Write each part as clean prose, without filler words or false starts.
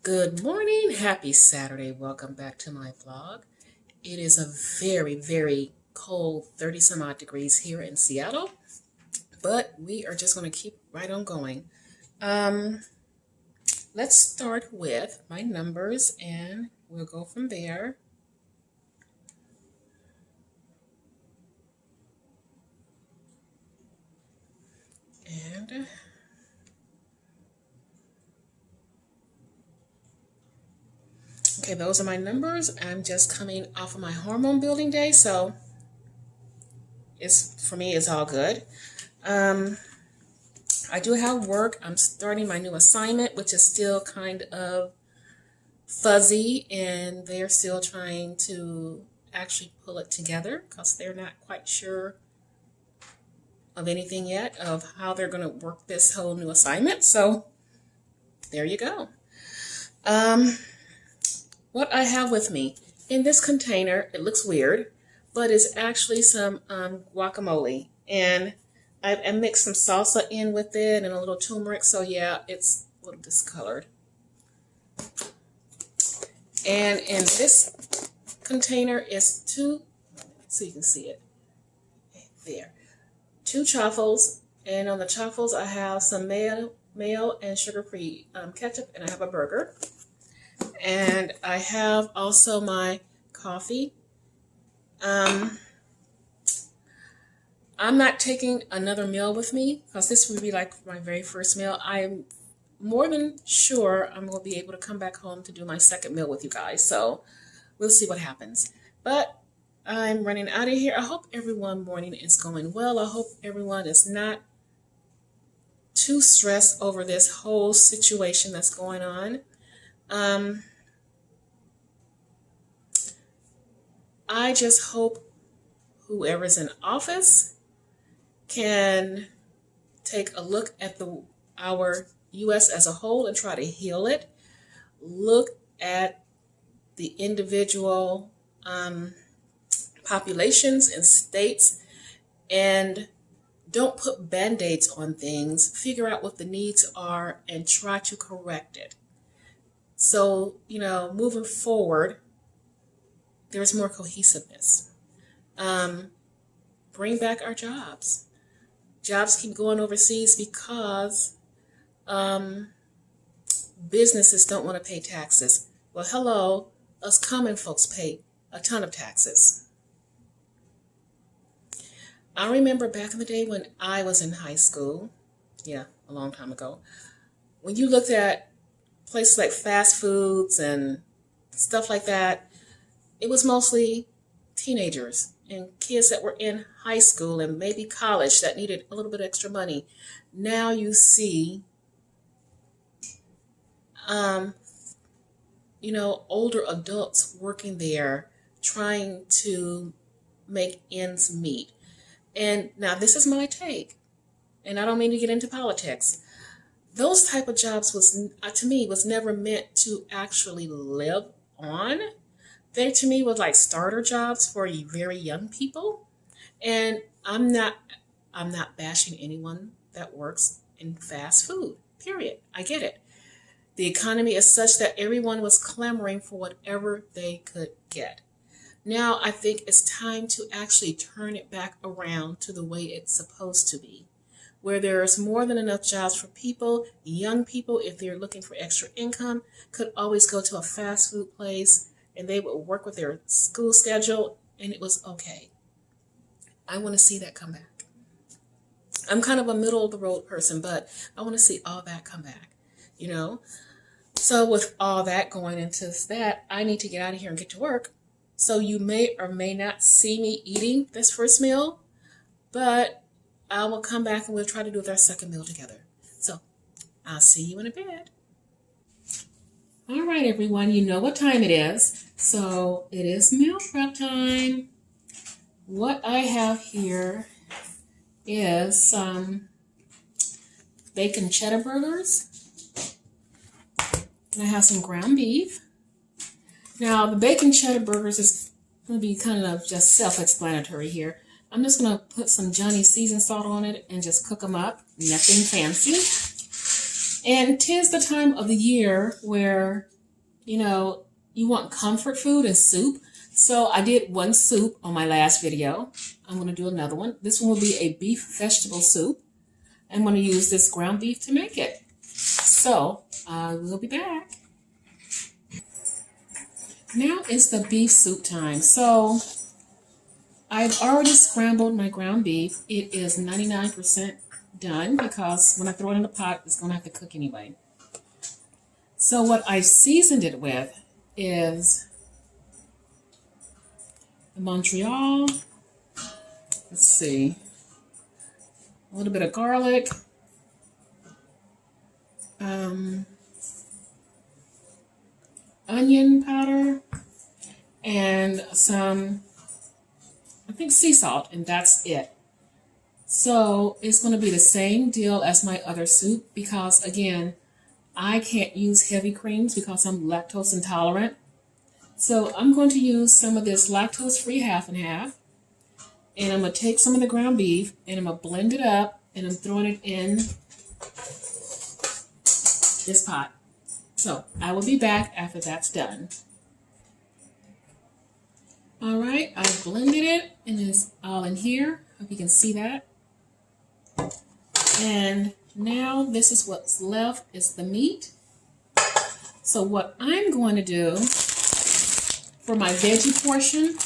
Good morning, happy Saturday. Welcome back to my vlog. It is a very, very cold 30 some odd degrees here in Seattle, but we are just going to keep right on going. Let's start with my numbers and we'll go from there. And okay, those are my numbers. I'm just coming off of my hormone building day, so for me, it's all good. I do have work. I'm starting my new assignment, which is still kind of fuzzy, and they're still trying to actually pull it together because they're not quite sure of anything yet of how they're going to work this whole new assignment. So there you go. What I have with me in this container, it looks weird, but it's actually some guacamole, and I mixed some salsa in with it and a little turmeric, so yeah, it's a little discolored. And in this container is two, so you can see it there, 2 truffles, and on the truffles I have some mayo and sugar-free ketchup, and I have a burger. And I have also my coffee. I'm not taking another meal with me because this would be like my very first meal. I'm more than sure I'm going to be able to come back home to do my second meal with you guys. So we'll see what happens. But I'm running out of here. I hope everyone morning is going well. I hope everyone is not too stressed over this whole situation that's going on. I just hope whoever's in office can take a look at our U.S. as a whole and try to heal it. Look at the individual populations and states and don't put band-aids on things. Figure out what the needs are and try to correct it. So, moving forward, there's more cohesiveness. Bring back our jobs. Jobs keep going overseas because businesses don't want to pay taxes. Well, hello, us common folks pay a ton of taxes. I remember back in the day when I was in high school, a long time ago, when you looked at places like fast foods and stuff like that, it was mostly teenagers and kids that were in high school and maybe college that needed a little bit extra money. Now you see, older adults working there trying to make ends meet. And now this is my take, and I don't mean to get into politics. Those type of jobs to me was never meant to actually live on. They to me was like starter jobs for very young people. And I'm not bashing anyone that works in fast food, period. I get it. The economy is such that everyone was clamoring for whatever they could get. Now I think it's time to actually turn it back around to the way it's supposed to be, where there's more than enough jobs for people. Young people, if they're looking for extra income, could always go to a fast food place and they would work with their school schedule and it was okay. I want to see that come back. I'm kind of a middle of the road person, but I want to see all that come back, So with all that going into that, I need to get out of here and get to work. So you may or may not see me eating this first meal, but I will come back and we'll try to do our second meal together. So I'll see you in a bit. All right, everyone, you know what time it is. So it is meal prep time. What I have here is some bacon cheddar burgers. And I have some ground beef. Now, the bacon cheddar burgers is going to be kind of just self-explanatory here. I'm just going to put some Johnny seasoned salt on it and just cook them up. Nothing fancy. And 'tis the time of the year where you know, you want comfort food and soup. So I did one soup on my last video. I'm going to do another one. This one will be a beef vegetable soup. I'm going to use this ground beef to make it. So we'll be back. Now it's the beef soup time. So I've already scrambled my ground beef. It is 99% done because when I throw it in the pot, it's going to have to cook anyway. So what I seasoned it with is the Montreal. Let's see. A little bit of garlic. Onion powder. And some, I think, sea salt, and that's it. So it's going to be the same deal as my other soup because, again, I can't use heavy creams because I'm lactose intolerant. So I'm going to use some of this lactose-free half and half. And I'm going to take some of the ground beef and I'm going to blend it up and I'm throwing it in this pot. So I will be back after that's done. All right, I blended it and it's all in here. Hope you can see that. And now this is what's left is the meat. So what I'm going to do for my veggie portion,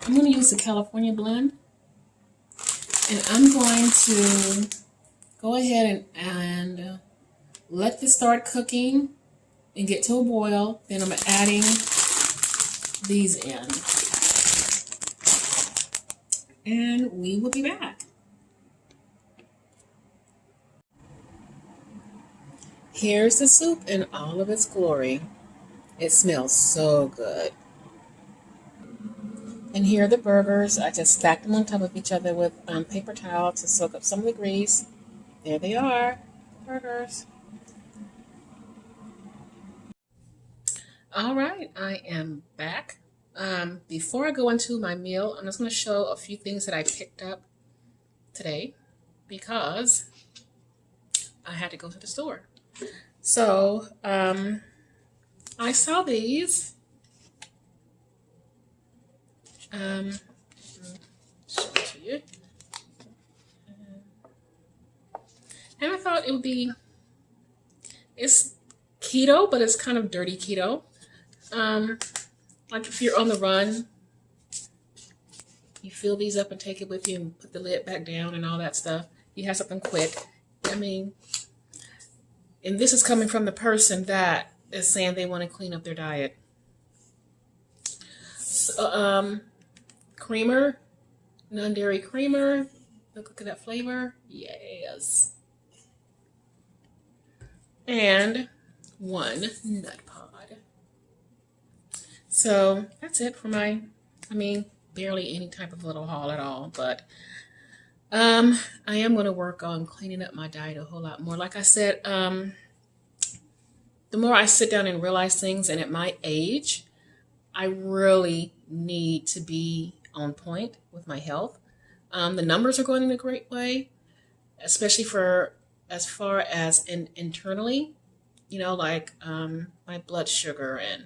I'm going to use the California blend. And I'm going to go ahead and let this start cooking and get to a boil. Then I'm adding these in. And we will be back. Here's the soup in all of its glory. It smells so good. And here are the burgers. I just stacked them on top of each other with paper towel to soak up some of the grease. There they are, burgers. All right, I am back. Before I go into my meal, I'm just going to show a few things that I picked up today because I had to go to the store. So I saw these. Show it to you. And I thought it would be, it's keto, but it's kind of dirty keto. Like if you're on the run, you fill these up and take it with you and put the lid back down and all that stuff. You have something quick. I mean, and this is coming from the person that is saying they want to clean up their diet. So, creamer, non-dairy creamer. Look at that flavor. Yes. And one nut pod. So that's it for my, barely any type of little haul at all. But I am going to work on cleaning up my diet a whole lot more. Like I said, the more I sit down and realize things, and at my age, I really need to be on point with my health. The numbers are going in a great way, especially for as far as internally, like my blood sugar and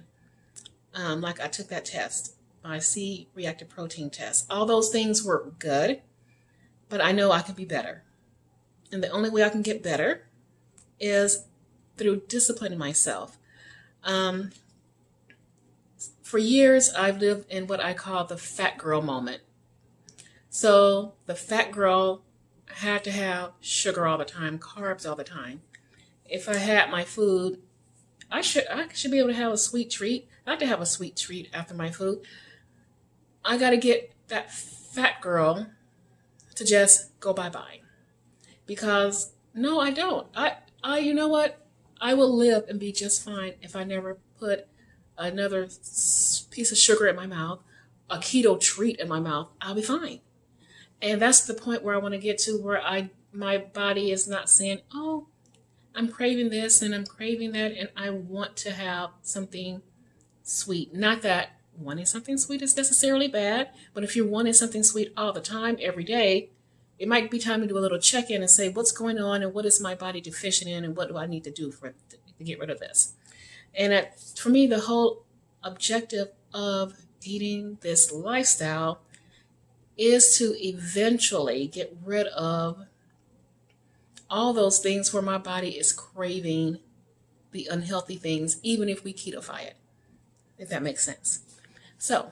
like I took that test, my C-reactive protein test. All those things were good, but I know I can be better. And the only way I can get better is through disciplining myself. For years, I've lived in what I call the fat girl moment. So the fat girl had to have sugar all the time, carbs all the time. If I had my food, I should be able to have a sweet treat. I like to have a sweet treat after my food. I got to get that fat girl to just go bye-bye. Because no, I don't. You know what? I will live and be just fine if I never put another piece of sugar in my mouth, a keto treat in my mouth. I'll be fine. And that's the point where I want to get to, where my body is not saying, oh, I'm craving this and I'm craving that, and I want to have something sweet. Not that wanting something sweet is necessarily bad, but if you're wanting something sweet all the time, every day, it might be time to do a little check-in and say, what's going on and what is my body deficient in and what do I need to do to get rid of this? And for me, the whole objective of eating this lifestyle is to eventually get rid of all those things where my body is craving the unhealthy things, even if we ketofy it, if that makes sense. So,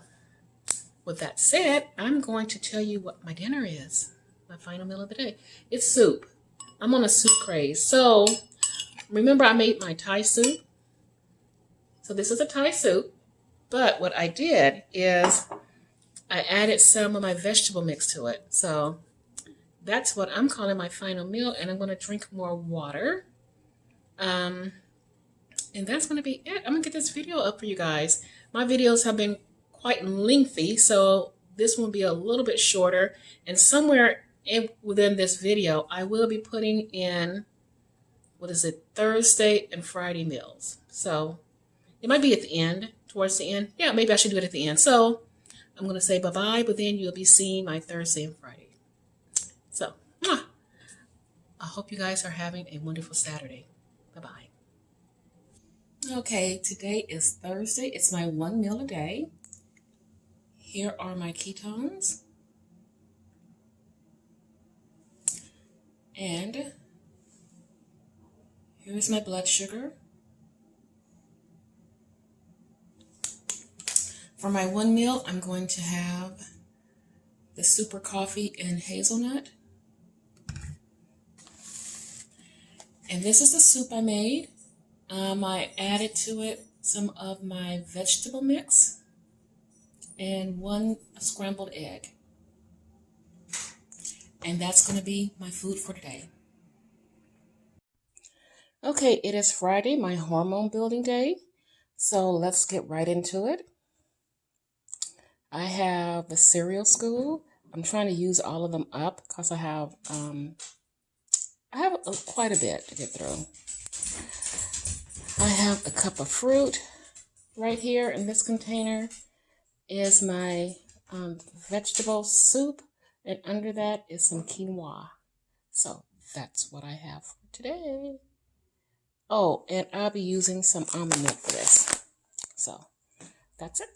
with that said, I'm going to tell you what my dinner is, my final meal of the day. It's soup. I'm on a soup craze. So, remember I made my Thai soup? So this is a Thai soup, but what I did is I added some of my vegetable mix to it. So that's what I'm calling my final meal, and I'm going to drink more water. And that's going to be it. I'm going to get this video up for you guys. My videos have been quite lengthy, so this will be a little bit shorter. And somewhere within this video, I will be putting in, Thursday and Friday meals. So it might be at the end, towards the end. Yeah, maybe I should do it at the end. So I'm going to say bye-bye, but then you'll be seeing my Thursday and Friday. So, I hope you guys are having a wonderful Saturday. Bye-bye. Okay, today is Thursday. It's my one meal a day. Here are my ketones. And here's my blood sugar. For my one meal, I'm going to have the super coffee and hazelnut. And this is the soup I made. I added to it some of my vegetable mix and one scrambled egg. And that's going to be my food for today. Okay, it is Friday, my hormone building day. So let's get right into it. I have the cereal scoop. I'm trying to use all of them up because I have quite a bit to get through. I have a cup of fruit right here in this container. Is my vegetable soup, and under that is some quinoa. So that's what I have for today. Oh, and I'll be using some almond milk for this. So that's it.